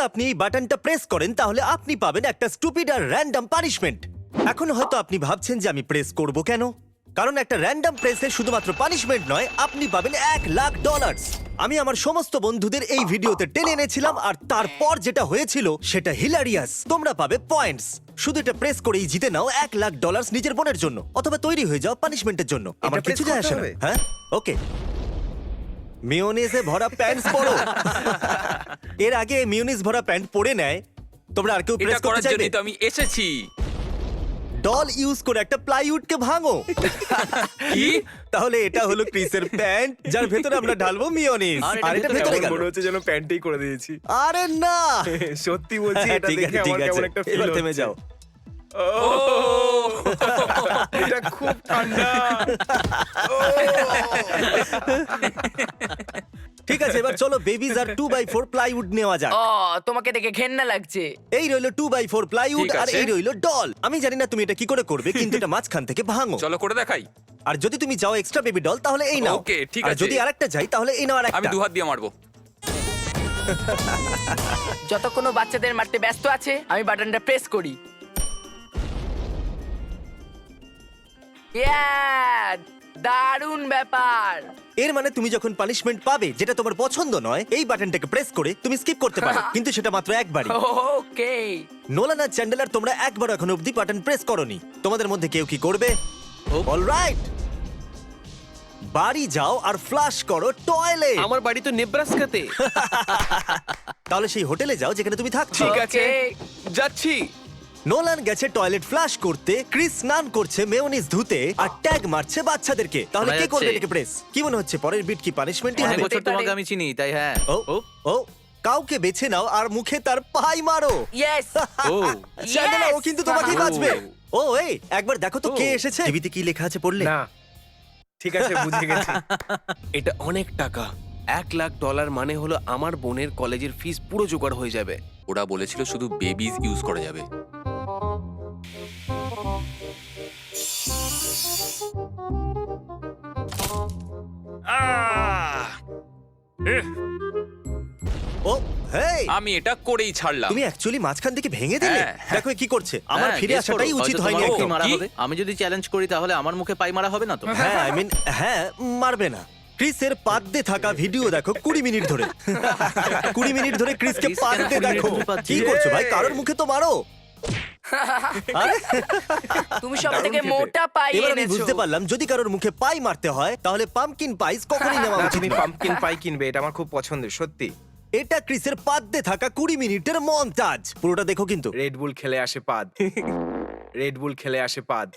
আপনি এই বাটনটা প্রেস করেন তাহলে আপনি পাবেন একটা স্টুপিড আর র্যান্ডম পানিশমেন্ট। এখন হয়তো আপনি ভাবছেন যে আমি প্রেস করব কেন, কারণ একটা র্যান্ডম প্রেসে শুধুমাত্র পানিশমেন্ট নয়, আপনি পাবেন $1,00,000। আমি আমার সমস্ত বন্ধুদের এই ভিডিওতে টেনে এনেছিলাম আর তারপর যেটা হয়েছিল সেটা হিলারিয়াস। তোমরা পাবে পয়েন্টস। শুধু এটা প্রেস করেই জিতে নাও $1,00,000 নিজের বোনের জন্য, অথবা তৈরি হয়ে যাও পানিশমেন্টের জন্য। আমার press কিছু যায় করতে আসে না। হবে? হ্যাঁ, ওকে। মিওনিজে ভরা প্যান্টস পরো। এর আগে মিওনিজ ভরা প্যান্ট পরে নেয়। তোমরা আর কেউ প্রেস এটা করতে করার চাইবে? জন্যই তো আমি এসেছি। ডল ইউজ করে একটা প্লাইউডকে ভাঙো। কি? তাহলে এটা হলো ক্রিসের প্যান্ট, যার ভেতরে আমরা ঢালবো মিওনিজ। আর এটা আর এটা ভেতরে ভেতরে কেমন গেল। মনে হচ্ছে যেন প্যান্টেই করে দিয়েছি। আরে না। সত্যি বলছি, হ্যাঁ, এটা ঠিক দেখে আছে, ঠিক আমার আছে। কেমন একটা ফিল এবার থেমে হচ্ছে। যাও। এটা খুব ঠান্ডা। ঠিক আছে, এবার চলো বেবিজ আর 2x4 প্লাইউড নেওয়া যাক। ও তোমাকে দেখে ঘেন্না লাগছে। এই রইলো 2x4 প্লাইউড ঠিক আর আছে। এই রইলো ডল। আমি জানি না তুমি এটা কি করে করবে, কিন্তু এটা মাঝখান থেকে ভাঙো। চলো করে দেখাই। আর যদি তুমি চাও এক্সট্রা বেবি ডল তাহলে এই নাও। Okay, ঠিক আর আছে। যদি আরেকটা চাই তাহলে এই নাও আমি আরেকটা। দু হাত দিয়ে মারবো। যতক্ষণ ও বাচ্চাদের মারতে ব্যস্ত আছে আমি বাটনটা প্রেস করি। দারুণ ব্যাপার। এর মানে তুমি যখন পানিশমেন্ট পাবে যেটা তোমার পছন্দ নয়, এই বাটনটাকে প্রেস করে তুমি স্কিপ করতে পারো, কিন্তু সেটা মাত্র একবারই। ওকে। নোলান আর চ্যান্ডেলার, তোমরা একবার এখন অব্দি বাটন প্রেস করোনি। তোমাদের মধ্যে কেউ কি করবে? অলরাইট, বাড়ি যাও আর ফ্লাশ করো টয়লেট। আমার বাড়ি তো নেব্রাস্কাতে। তাহলে সেই হোটেলে যাও যেখানে তুমি থাকছো। ঠিক আছে, Okay. যাচ্ছি। নোলান গেছে টয়লেট ফ্লাশ করতে, ক্রিস স্নান করছে মেয়োনিজ ধুতে, আর ট্যাগ মারছে বাচ্চাদেরকে। তাহলে শোনা কে করবে যাচ্ছে। এটাকে প্রেস? কি মনে হচ্ছে পরের বিট কি পানিশমেন্টই অনেক হবে? বছর হতে পারে। তোমাকে আমি চিনি, তাই হ্যাঁ। ও ও ও, কাউকে বেছে নাও আর মুখে তার পাই মারো। ইয়েস। ও চ্যান্ডেলার, ও কিন্তু তোমাকেই ও। বাঁচবে। ও এই একবার দেখো তো কে ও। এসেছে। টিভিতে কি লেখা আছে পড়লে? না, ঠিক আছে, বুঝে গেছি। এটা অনেক টাকা। $1,00,000 মানে হলো আমার বোনের কলেজের ফিস পুরো জোগাড় হয়ে যাবে। ওরা বলেছিল শুধু বেবিজ ইউজ করা যাবে। ও হেই, আমি এটা করেই ছাড়লাম। তুমি অ্যাকচুয়ালি মাঝখান থেকে ভেঙে দিলে। হ্যাঁ। দেখো এ কি করছে। আমার হ্যাঁ, ফিরে guess আসাটাই করো, উচিত হয়তো হয়নি তোমার একদম। মুখে মারা কি? হবে। আমি যদি চ্যালেঞ্জ করি তাহলে আমার মুখে পাই মারা হবে না তো? হ্যাঁ, আই মিন হ্যাঁ, মারবে না। ক্রিসের পাদ্দে থাকা ভিডিও দেখো 20 মিনিট ধরে। 20 মিনিট ধরে ক্রিসকে ক্রিস কেন পাদ্দে 20 মিনিট দেখো। ধরে পাদ্দে? কি করছো ভাই? কারোর মুখে তো মারো। আরে, তুমি সব থেকে দারুণ খেতে। মোটা পাই এবার আমি এনেছো। বুঝতে পারলাম যদি কারোর মুখে পাই মারতে হয় তাহলে পাম্পকিন পাইস কখনই নেওয়া না, উচিত তুমি নয়। পাম্পকিন পাই কিনবে, এটা আমার খুব পছন্দের, সত্যি। এটা ক্রিসের পাদ্দে থাকা 20 মিনিটের মন্তাজ। পুরোটা দেখো কিন্তু। রেড বুল খেলে আসে পাদ। রেড বুল খেলে আসে পাদ।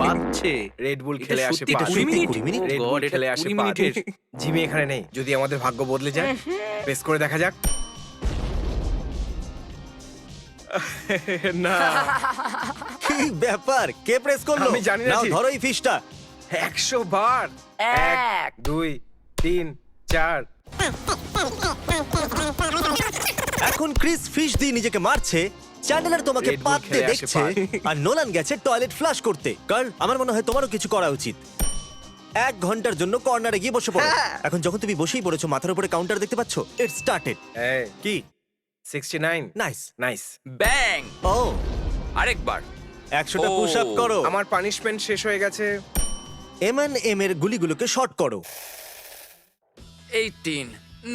বাচ্চে। রেড বুল এটা খেলে আসে সত্যি পাদ। 20 মিনিট? 20 মিনিট? রেড God, বুল এটা খেলে আসে 20 পাদ। মিনিটের। জিমি এখানে নেই, যদি আমাদের ভাগ্য বদলে যায়, প্রেস করে দেখা যাক। না, কি ব্যাপার? কে প্রেস করলো? আমি জানি না নাও ঠিক। ধরো এই ফিশটা। 100 বার। 1 এক। 2 3 4। এখন ক্রিস ফিশ দিয়ে নিজেকে মারছে, চ্যান্ডেলার তোমাকে Red Bull পাততে খেলে আসে দেখছে, পাত। আর নোলান গেছে টয়লেট ফ্লাশ করতে। কারণ আমার মনে হয় তোমারও কিছু করা উচিত। 1 ঘন্টার জন্য কর্নারে গিয়ে বসে পড়ো। হ্যাঁ। এখন যখন তুমি বসেই পড়েছো, মাথার উপরে কাউন্টার দেখতে পাচ্ছো। It started. এই কি 69। নাইস। নাইস। ব্যাং। ও, আরেকবার। 100টা ও। পুশ আপ করো। আমার পানিশমেন্ট শেষ হয়ে গেছে। M&M এর গুলিগুলোকে শর্ট করো। 18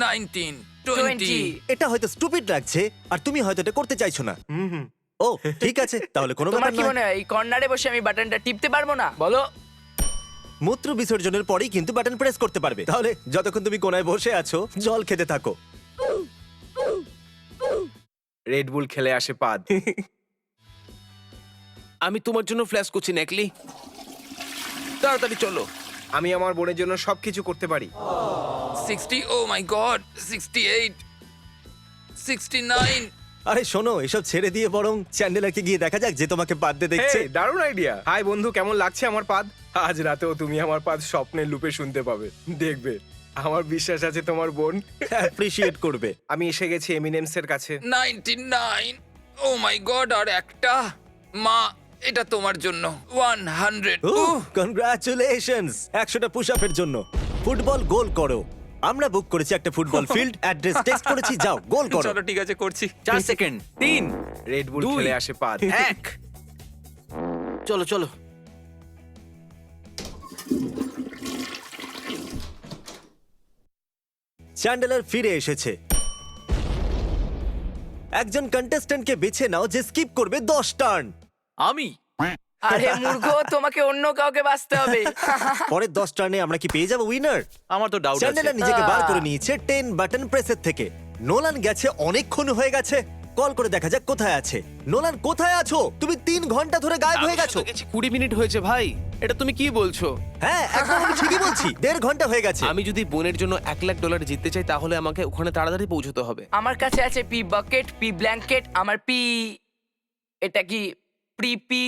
19 20 এটা হয়তো স্টুপিড লাগছে আর তুমি হয়তো এটা করতে চাইছো না। ও ঠিক আছে, তাহলে কোনো তোমার ব্যাপার কি নয়। মনে হয় এই কর্নারে বসে আমি বাটনটা টিপতে পারবো না? বলো। মূত্র বিসর্জনের পরেই কিন্তু বাটন প্রেস করতে পারবে। তাহলে যতক্ষণ তুমি কোনায় বসে আছো জল খেতে থাকো। রেড বুল খেলে আসে পাদ। আমি তোমার জন্য ফ্ল্যাশ করছি নেকলি, তাড়াতাড়ি চলো। আমি আমার বোনের জন্য সবকিছু করতে পারি। 60 ও মাই গড 68 69 আরে শোনো, এসব ছেড়ে দিয়ে বরং চ্যান্ডেলারকে গিয়ে দেখা যাক যে তোমাকে বাদতে দেখছে। হেই, দারুণ আইডিয়া। হাই বন্ধু, কেমন লাগছে আমার পাদ? আজ রাতেও তুমি আমার পাদ স্বপ্নের লুপে শুনতে পাবে, দেখবে। আমার বিশ্বাস আছে তোমার বোন অ্যাপ্রিশিয়েট করবে। আমি এসে গেছি এমিনেমস এর কাছে। 99 ও মাই গড আর একটা। মা, এটা তোমার জন্য 100 কনগ্রাচুলেশনস 100টা পুশ আপের জন্য। ফুটবল গোল করো। আমরা বুক করেছি একটা ফুটবল ফিল্ড, অ্যাড্রেস টেক্সট করেছি, যাও গোল করো। চলো ঠিক আছে করছি। 4 সেকেন্ড। 3 রেড বুল 2 খেলে আসে পাদ। 1 চলো চলো। চ্যান্ডেলার ফিরে এসেছে। একজন কন্টেস্ট্যান্টকে বেছে নাও যে স্কিপ করবে 10 টার্ন। আমি আরে মূর্খ, তোমাকে অন্য কাউকে বাঁচতে হবে। পরের 10 টার্নে আমরা কি পেয়ে যাবো উইনার? আমার তো ডাউট আছে। চ্যান্ডেলার নিজেকে বার করে নিয়েছে 10 বাটন প্রেসের থেকে। নোলান গেছে, অনেকক্ষণ হয়ে গেছে। কল করে দেখা যাক কোথায় আছে। নোলান কোথায় আছো? তুমি 3 ঘন্টা ধরে গায়েব হয়ে গেছো। 20 মিনিট হয়েছে ভাই, এটা তুমি কি বলছো? হ্যাঁ, একদম আমি ঠিকই বলছি। 1.5 ঘন্টা হয়ে গেছে। আমি যদি বোনের জন্য $1,00,000 জিততে চাই তাহলে আমাকে ওখানে তাড়াতাড়ি পৌঁছতে হবে। আমার কাছে আছে পি বাকেট, পি ব্ল্যাঙ্কেট, আমার পি, এটা কি প্রিপি?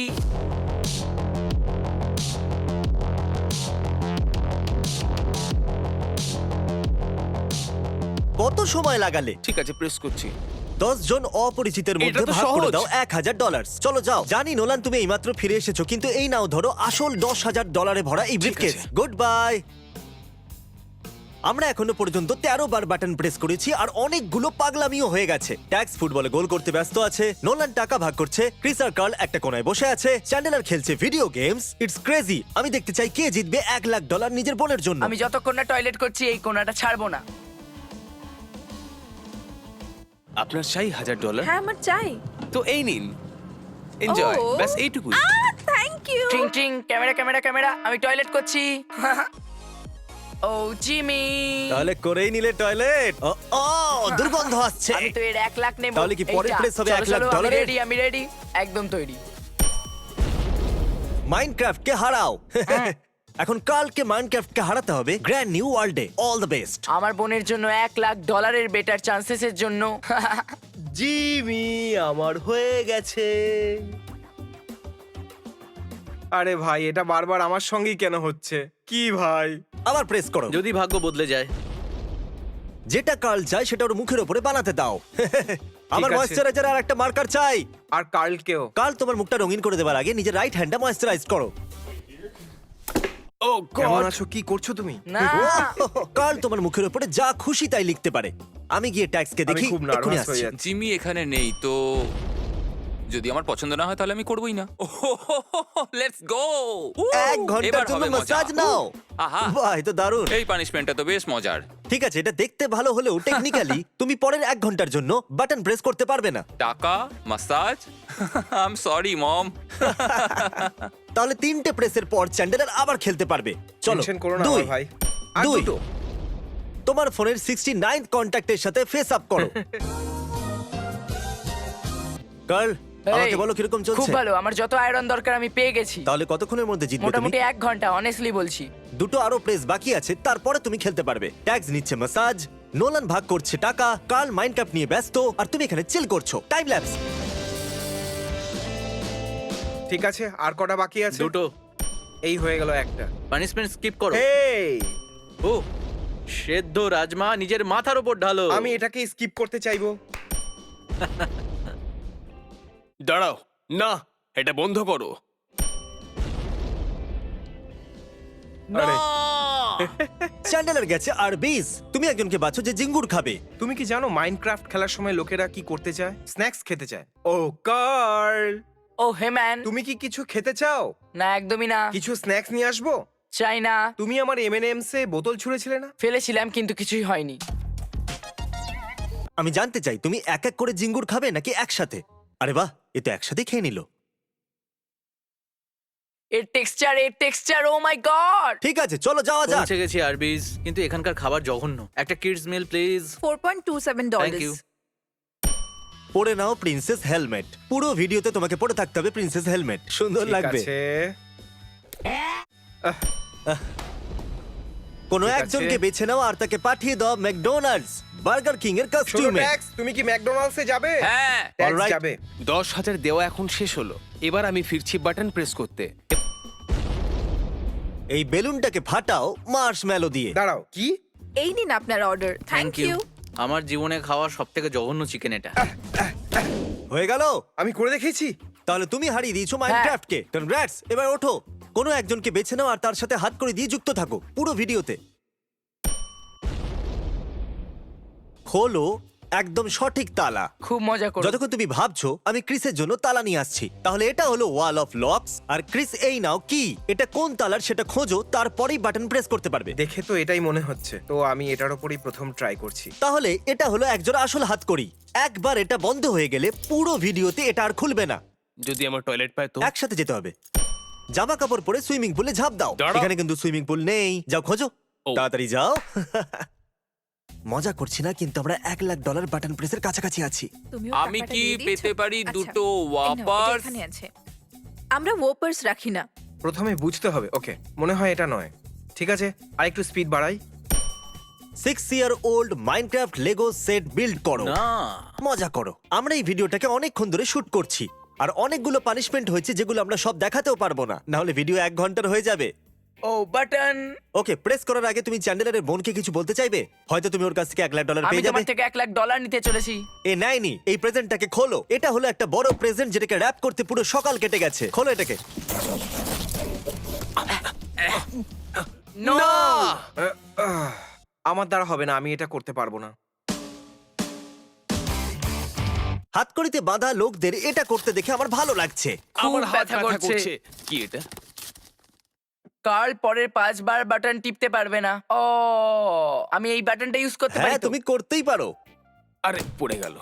কত সময় লাগালে? ঠিক আছে, প্রেস করছি। 10 জন অপরিচিতের মধ্যে এটা তো ভাগ করে সহজ। দাও $1,000। চলো যাও। জানি নোলান তুমি এইমাত্র ফিরে এসেছো, কিন্তু এই নাও ধরো আসল $10,000 ভরা এই ব্রিফকেস। Good bye. আমরা এখনো পর্যন্ত 13 বার বাটন প্রেস করেছি আর অনেকগুলো পাগলামিও হয়ে গেছে। ট্যাক্স ফুটবলে গোল করতে ব্যস্ত আছে, নোলান টাকা ভাগ করছে, ক্রিস আর কার্ল একটা কোণায় বসে আছে, চ্যান্ডেলার খেলছে ভিডিও গেমস। It's crazy. আমি দেখতে চাই কে জিতবে $1,00,000 নিজের বোনের জন্য। আমি যতক্ষণ না টয়লেট করছি এই কোণাটা ছাড়বো না। আপনার চাই $1,000? হ্যাঁ আমার চাই। তো এই নিন, এনজয়। ও। ব্যাস এইটুকুই। Thank you. ট্রিং ট্রিং, ক্যামেরা ক্যামেরা ক্যামেরা, আমি টয়লেট করছি। ও জিমি, তাহলে করেই নিলে টয়লেট। ও দুর্গন্ধ আসছে। আমি তো এর 1 লাখ নেব। তাহলে কি পরের প্লেস হবে $1,00,000? রেডি, আমি রেডি, একদম তৈরি। মাইনক্রাফট কে হারাও। এখন কালকে মাইনক্রাফটকে হারাতে হবে গ্র্যান্ড নিউ ওয়ার্ল্ডে। All the best. আমার বোনের জন্য $1,00,000 বেটার চান্সেসের জন্য। জিমি আমার হয়ে গেছে। আরে ভাই, এটা বারবার আমার সঙ্গেই কেন হচ্ছে? কি ভাই? আবার প্রেস করো। যদি ভাগ্য বদলে যায়। যেটা কার্ল চাই সেটা ওর মুখের উপরে বানাতে দাও। আমার আছে। ময়েশ্চারাইজার আর একটা মার্কার চাই। আর কার্লকেও। কার্ল তোমার মুখটা রঙিন করে দেওয়ার আগে নিজের রাইট হ্যান্ডটা ময়েশ্চারাইজ করো। ও কেমন গড! আছো? কি করছো তুমি? না, কার্ল তোমার মুখের উপরে যা খুশি তাই লিখতে পারে। আমি গিয়ে ট্যাক্সকে আমি দেখি, খুব এক্ষুনি নার্ভাস হয়ে আসছি। যাচ্ছি। জিমি এখানে নেই তো, যদি আমার পছন্দ না হয় তাহলে আমি করবোই না। Let's go. 1 ঘন্টার জন্য ম্যাসাজ নাও। আহা, বাহ, এ তো দারুণ। এই পানিশমেন্টটা তো বেশ মজার। ঠিক আছে, এটা দেখতে ভালো হলেও টেকনিক্যালি তুমি পরের 1 ঘন্টার জন্য বাটন প্রেস করতে পারবে না। টাকা, massage. I am sorry mom. তাহলে 3টে প্রেসের পর চ্যান্ডেলার আবার খেলতে পারবে। চলো টেনশন করো না 2, আমার ভাই। আর 2 দুটো। তোমার ফোনের 69th কন্ট্যাক্টের সাথে ফেস আপ করো। কার্ল, আমাকে বলো কিরকম খুব চলছে। ভালো। আমার যত আয়রন দরকার আমি পেয়ে গেছি। তাহলে কতক্ষণের মধ্যে জিতবে তুমি? মোটামুটি 1 ঘন্টা, অনেস্টলি বলছি। 2টো আরো প্রেস বাকি আছে, তারপরে তুমি খেলতে পারবে। ট্যাক্স নিচ্ছে ম্যাসাজ, নোলান ভাগ করছে টাকা, কার্ল মাইনক্রাফট নিয়ে ব্যস্ত, আর তুমি এখানে চিল করছো। Time lapse. ঠিক আছে, আর কটা বাকি আছে? দুটো। এই হয়ে গেল একটা। পানিশমেন্ট স্কিপ করো। এই, ও সেদ্ধ রাজমা নিজের মাথার উপর ঢালো। আমি এটাকে স্কিপ করতে চাইবো। দাঁড়াও, না, এটা বন্ধ করো। আরে, চ্যান্ডেলার গেছে আর বিস। তুমি একজনকে বাছো যে জিঙ্গুর খাবে। তুমি কি জানো মাইনক্রাফট খেলার সময় লোকেরা কি করতে চায়? স্ন্যাক্স খেতে চায়। ও কার্ল, ও হে ম্যান, তুমি কি কিছু খেতে চাও? না একদমই না, কিছু স্ন্যাক্স নিয়ে আসবো? চাই না। তুমি আমার M&M's এ বোতল ছুঁড়েছিলে না? ফেলেছিলাম কিন্তু কিছুই হয়নি। আমি জানতে চাই তুমি এক এক করে জিঙ্গুর খাবে নাকি একসাথে? আরে বাহ, এ তো একসাথে খেয়ে নিল। এর টেক্সচার, ও মাই গড। ঠিক আছে, চলো যাওয়া যাক। পৌঁছে গেছি আরবিজ, কিন্তু এখানকার খাবার জঘন্য। একটা kids meal please. $4.27. Thank you. পরে নাও প্রিন্সেস হেলমেট। পুরো ভিডিওতে তোমাকে পরে থাকতে হবে প্রিন্সেস হেলমেট। সুন্দর ঠিক লাগবে। আছে। কোনো ঠিক আছে। একজনকে বেছে নাও আর তাকে পাঠিয়ে দাও ম্যাকডোনাল্ডস বার্গার কিং এর শোনো কস্টিউমে। ট্যাক্স, তুমি কি ম্যাকডোনাল্ডস এ যাবে? হ্যাঁ, ট্যাক্স Alright. যাবে। 10,000 দেওয়া এখন শেষ হলো। এবার আমি ফিরছি বাটন প্রেস করতে। এই বেলুনটাকে ফাটাও মার্শম্যালো দিয়ে। দাঁড়াও, কি? এই নিন আপনার অর্ডার। Thank you. আমার জীবনে খাওয়া সবথেকে জঘন্য চিকেন এটা। হয়ে গেল। আমি করে দেখেছি। তাহলে তুমি হারিয়ে দিয়েছো মাইনক্রাফটকে। কনগ্রাটস। এবার ওঠো, কোনো একজনকে বেছে নাও আর তার সাথে হাত করে দিয়ে যুক্ত থাকো পুরো ভিডিওতে। হলো একদম সঠিক তালা। খুব মজা করো। যতক্ষণ তুমি ভাবছো আমি ক্রিসের জন্য তালা নিয়ে আসছি, তাহলে এটা হলো wall of locks. R Chris এই নাও কি, এটা কোন তালার সেটা খোঁজো, তারপরেই বাটন প্রেস করতে পারবে। দেখে তো এটাই মনে হচ্ছে, তো আমি এটার উপরই প্রথম ট্রাই করছি। তাহলে এটা হলো একজোড়া আসল হাতকড়ি। একবার এটা বন্ধ হয়ে গেলে পুরো ভিডিওতে এটা আর খুলবে না। যদি আমার টয়লেট পায় তো? একসাথে যেতে হবে। জামা কাপড় পরে সুইমিং পুলে ঝাঁপ দাও। দাঁড়াও। এখানে কিন্তু সুইমিং পুল নেই, যাও খোঁজো, ও। তাড়াতাড়ি যাও। মজা করছি না, কিন্তু আমরা $1,00,000 বাটন প্রেসের কাছাকাছি আছি। তুমিও আমি টাকাটা কি দিয়ে দিয়েছো? পেতে পারি আচ্ছা, দুটো এই নাও, এটা ওয়াপার্স? এখানে আছে। আমরা ওয়াপার্স রাখি না। প্রথমে বুঝতে হবে। ওকে, মনে হয় এটা নয়। ঠিক আছে, আর একটু স্পিড বাড়াই। 6-year-old Minecraft Lego set build করো, না মজা করো। আমরা এই ভিডিওটাকে অনেকক্ষণ ধরে শুট করছি, আর অনেকগুলো পানিশমেন্ট হয়েছে যেগুলো আমরা সব দেখাতেও পারবো না, না হলে ভিডিও 1 ঘন্টার হয়ে যাবে। ও বাটন। ওকে, প্রেস করার আগে তুমি চ্যান্ডেলারের বোনকে কিছু বলতে চাইবে? হয়তো তুমি ওর কাছ থেকে $1,00,000 আমি পেয়ে যাবে। তোমার থেকে $1,00,000 নিতে চলেছি। এ নেয়নি। এই প্রেজেন্টটাকে খোলো। এটা হলো একটা বড় প্রেজেন্ট যেটাকে র‍্যাপ করতে পুরো সকাল কেটে গেছে। খোলো এটাকে। নো। আমার দ্বারা হবে না, আমি এটা করতে পারবো না। হাতকড়িতে বাঁধা লোকদের এটা করতে দেখে আমার ভালো লাগছে। আমার হাত ব্যথা ব্যথা করছে। করছে। কি এটা? কার্ল পরের 5 বার বাটন টিপতে পারবে না। ও, আমি এই বাটনটা ইউজ করতে পারি হ্যাঁ, তো? তুমি করতেই পারো। আরে পড়ে গেল।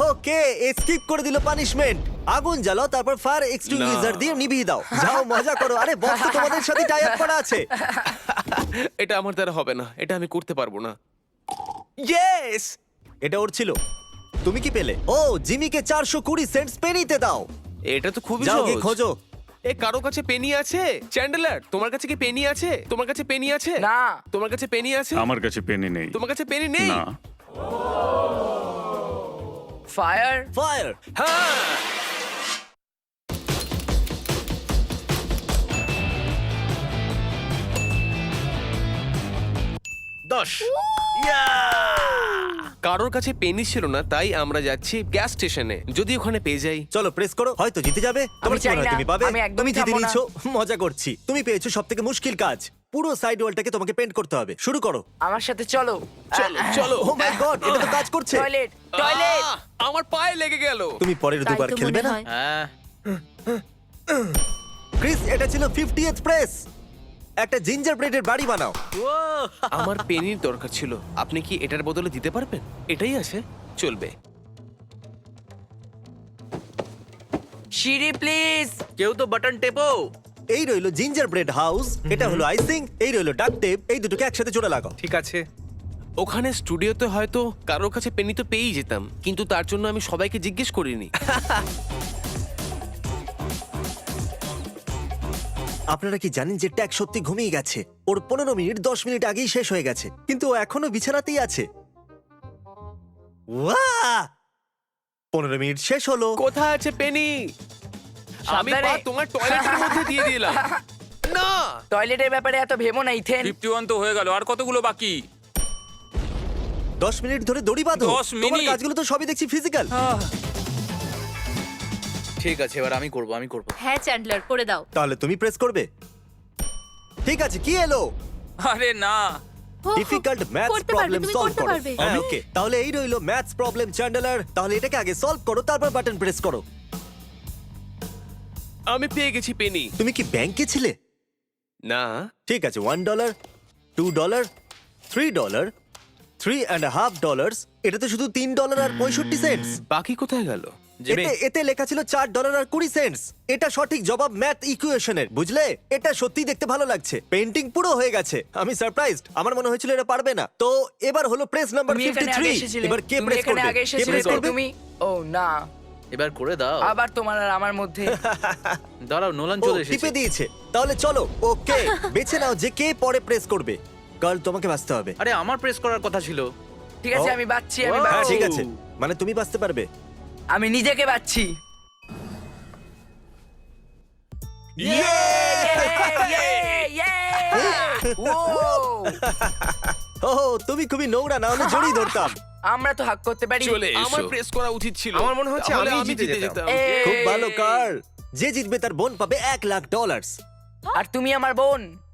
ওকে, স্কিপ করে দিল পানিশমেন্ট। আগুন জ্বালাও, তারপর ফায়ার এক্সটিংগুইশার দিয়ে নিভিয়ে দাও। যাও মজা করো। আরে বস তো তোমাদের সাথে টাই আপ করা আছে। এটা আমার দ্বারা হবে না, এটা আমি করতে পারবো না। ইয়েস! এটা ওর ছিল। তুমি কি পেলে? ও, জিমিকে 420 সেন্টস পেনিতে দাও। এটা তো খুবই যাও গিয়ে সহজ। খোঁজো। এ কারো কাছে পেনি আছে? চ্যান্ডেলার, তোমার কাছে কি পেনি আছে? তোমার কাছে পেনি আছে? না। তোমার কাছে পেনি আছে? আমার কাছে পেনি নেই। তোমার কাছে পেনি নেই? না। ফায়ার। ফায়ার। হ্যাঁ। কারোর কাছে পেনি ছিল না, তাই আমরা যাচ্ছি গ্যাস স্টেশনে। যদি ওখানে পেয়ে যাই। চলো প্রেস করো, হয়তো জিতে যাবে। তোমার কি চাই মনে হয় না, তুমি পাবে? আমি একদমই তুমি জিতে থামবো না। নিয়েছো। মজা করছি। তুমি পেয়েছো সবথেকে মুশকিল কাজ। পুরো সাইড ওয়ালটাকে তোমাকে পেইন্ট করতে হবে। শুরু করো। আমার সাথে চলো। চলো চলো। ও মাই গড, এটা তো কাজ করছে। Toilet, toilet. আমার পায়ে লেগে গেল। তুমি পরের তাই দুবার তো খেলবে মনে না? হয়। হ্যাঁ ক্রিস, এটা ছিল 50th প্রেস। একটা জিঞ্জার ব্রেডের বাড়ি বানাও। আমার পেনির দরকার ছিল। আপনি কি এটার বদলে দিতে পারবেন? এটাই আছে, চলবে। সিঁড়ি প্লিজ। কেউ তো বাটন টেপো। এই রইলো জিঞ্জার ব্রেড হাউস, এটা হলো আইসিং, এই রইলো ডাক টেপ। এই দুটোকে একসাথে জোড়া লাগাও। ঠিক আছে। ওখানে স্টুডিওতে হয়তো কারোর কাছে পেনি তো পেয়েই যেতাম, কিন্তু তার জন্য আমি সবাইকে জিজ্ঞেস করিনি। আপনারা কি জানেন যে ট্যাগ সত্যি ঘুমিয়ে গেছে? ওর 15 মিনিট 10 মিনিট আগেই শেষ হয়ে গেছে, কিন্তু ও এখনো বিছানাতেই আছে। ওয়াহ! 15 মিনিট শেষ হলো। কোথায় আছে পেনি? আমি সাবধানে। পা তোমার টয়লেটের মধ্যে দিয়ে দিলাম। না! টয়লেটের ব্যাপারে এত ভেবো না ইথেন। 51 তো হয়ে গেল, আর কতগুলো বাকি? 10 মিনিট ধরে দড়ি বাঁধো। 10 তোমার মিনিট? কাজগুলো তো সবই দেখছি ফিজিক্যাল। ঠিক আছে, এবার আমি করব। হ্যাঁ চ্যান্ডলার, করে দাও। তাহলে তুমি প্রেস করবে। ঠিক আছে, কি এলো? আরে না। হো, হো, ডিফিকাল্ট ম্যাথস করতে পারবে, প্রবলেম তুমি সলভ করতে করো। পারবে। হ্যাঁ, ওকে। তাহলে এই রইলো ম্যাথস প্রবলেম চ্যান্ডেলার। তাহলে এটাকে আগে সলভ করো, তারপর বাটন প্রেস করো। আমি পেয়ে গেছি পেনি। তুমি কি ব্যাংকে ছিলে? না, ঠিক আছে, $1, $2, $3, $3.50। এটা তো শুধু $3.65। বাকি কোথায় গেল? জিমি, এতে লেখা ছিল $4.20। এটা সঠিক জবাব ম্যাথ ইকুয়েশনের, বুঝলে? এটা সত্যি দেখতে ভালো লাগছে। পেন্টিং পুরো হয়ে গেছে। আমি সারপ্রাইজড। আমার মনে হয়েছিল এটা পারবে না। তো এবার হলো প্রেস নাম্বার তুমি এখানে আগে 53। এসেছিলে। এবার কে তুমি প্রেস এখানে করবে? আগে কে এসেছিলে প্রেস তো করবে? তুমি। ও না, এবার করে দাও। আবার তোমার আর আমার মধ্যে। দাঁড়াও, নোলান ও চলে এসেছে। টিপে দিয়েছে। তাহলে চলো, ওকে, বেছে নাও যে কে পরে প্রেস করবে। কাল তোমাকে বাঁচতে হবে। আরে আমার প্রেস করার কথা ছিল। ঠিক আছে, ও। আমি বাচ্চি, আমি ও। হ্যাঁ, বাচ্চি। ঠিক আছে। মানে তুমি বাঁচতে পারবে। আমি নিজেকে বাচ্চি। ও, তুমি খুবই নোংরা, না হলে জড়িয়ে ধরতাম। আমরা তো হাক করতে পারি। চলে এসো। আমার প্রেস করা উচিত ছিল। আমার মনে হচ্ছে তাহলে আমিই আমি জিতে জিতে যেতাম। যেতাম। এই। খুব ভালো কার্ল। যে জিতবে তার বোন পাবে $1,00,000। আর তুমি আমার বোন।